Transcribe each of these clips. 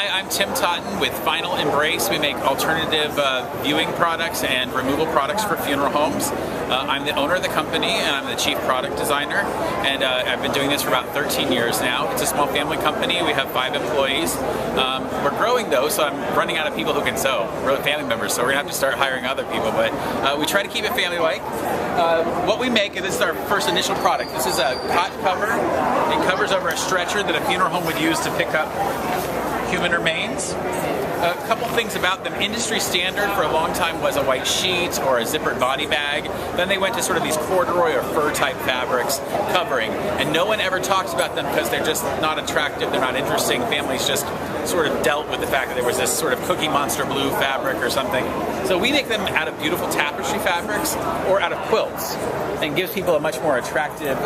Hi, I'm Tim Totten with Final Embrace. We make alternative viewing products and removal products for funeral homes. I'm the owner of the company and I'm the chief product designer, and I've been doing this for about 13 years now. It's a small family company. We have 5 employees. We're growing though, so I'm running out of people who can sew, really family members, so we're gonna have to start hiring other people, but we try to keep it family-like. What we make, and this is our first initial product, this is a cot cover. It covers over a stretcher that a funeral home would use to pick up human remains. A couple things about them. Industry standard for a long time was a white sheet or a zippered body bag. Then they went to sort of these corduroy or fur type fabrics covering, and no one ever talks about them because they're just not attractive, they're not interesting. Families just sort of dealt with the fact that there was this sort of Cookie Monster blue fabric or something. So we make them out of beautiful tapestry fabrics or out of quilts, and gives people a much more attractive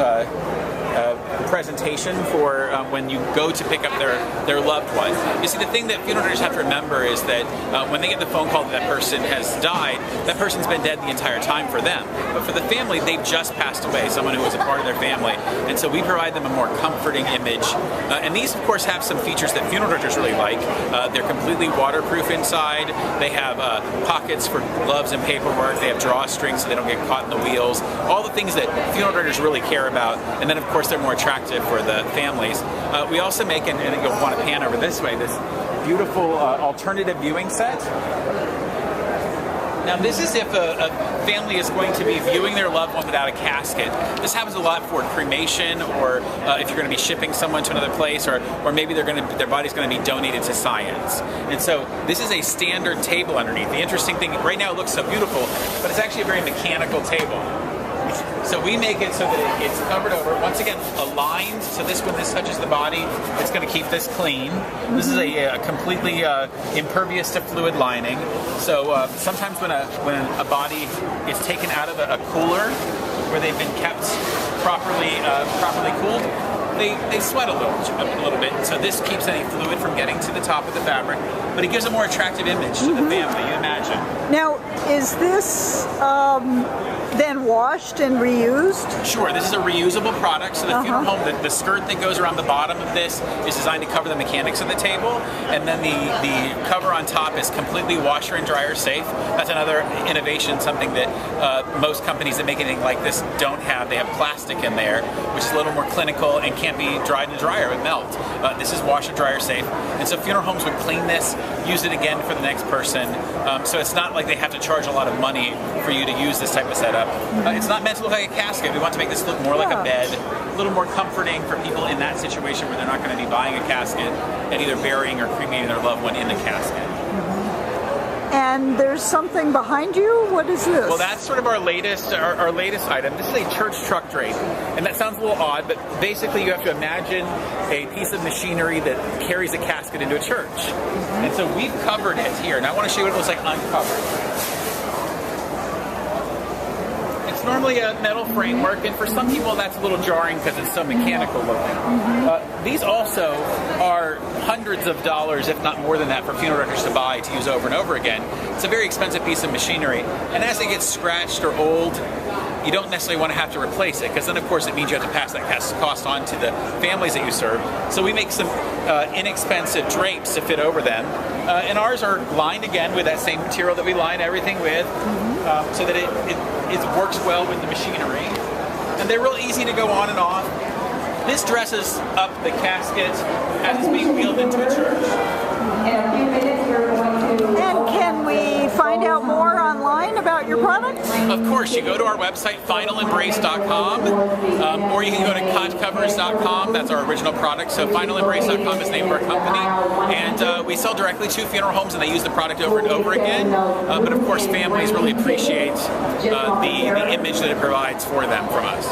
presentation for when you go to pick up their loved one. You see, the thing that funeral directors have to remember is that when they get the phone call that that person has died, that person's been dead the entire time for them. But for the family, they've just passed away, someone who was a part of their family. And so we provide them a more comforting image. And these, of course, have some features that funeral directors really like. They're completely waterproof inside. They have pockets for gloves and paperwork. They have drawstrings so they don't get caught in the wheels. All the things that funeral directors really care about. And then, of course, they're more attractive for the families. We also make, and you'll want to pan over this way, this beautiful alternative viewing set. Now this is if a family is going to be viewing their loved one without a casket. This happens a lot for cremation, or if you're going to be shipping someone to another place, or maybe their body's going to be donated to science. And so this is a standard table underneath. The interesting thing, right now it looks so beautiful, but it's actually a very mechanical table. So we make it so that it's covered over, once again, aligned, so when this touches the body, it's going to keep this clean. This is a completely impervious to fluid lining. So sometimes when a body is taken out of a cooler where they've been kept properly cooled, they sweat a little bit. So this keeps any fluid from getting to the top of the fabric, but it gives a more attractive image to the family, you imagine. Now, is this then washed and reused? Sure, this is a reusable product. So the funeral home, the skirt that goes around the bottom of this is designed to cover the mechanics of the table, and then the cover on top is completely washer and dryer safe. That's another innovation, something that most companies that make anything like this don't have. They have plastic in there, which is a little more clinical and can't be dried in a dryer, it would melt. This is washer dryer safe, and so funeral homes would clean this, use it again for the next person. So it's not like they have to charge a lot of money for you to use this type of setup. It's not meant to look like a casket. We want to make this look more like a bed, a little more comforting for people in that situation where they're not going to be buying a casket and either burying or cremating their loved one in the casket. And there's something behind you? What is this? Well, that's sort of our latest item. This is a church truck drape. And that sounds a little odd, but basically you have to imagine a piece of machinery that carries a casket into a church. And so we've covered it here. And I want to show you what it looks like uncovered. Normally a metal framework, and for some people that's a little jarring because it's so mechanical looking. These also are hundreds of dollars, if not more than that, for funeral directors to buy to use over and over again. It's a very expensive piece of machinery, and as it gets scratched or old, you don't necessarily want to have to replace it, because then of course it means you have to pass that cost on to the families that you serve. So we make some inexpensive drapes to fit over them, and ours are lined again with that same material that we line everything with, so that it works well with the machinery. And they're real easy to go on and off. This dresses up the casket as it's being wheeled into a church. And can we find out more online about your product? Of course, you go to our website, finalembrace.com, or you can go to cotcovers.com. That's our original product. So finalembrace.com is the name of our company. And we sell directly to funeral homes, and they use the product over and over again. But of course, families really appreciate the image that it provides for them from us.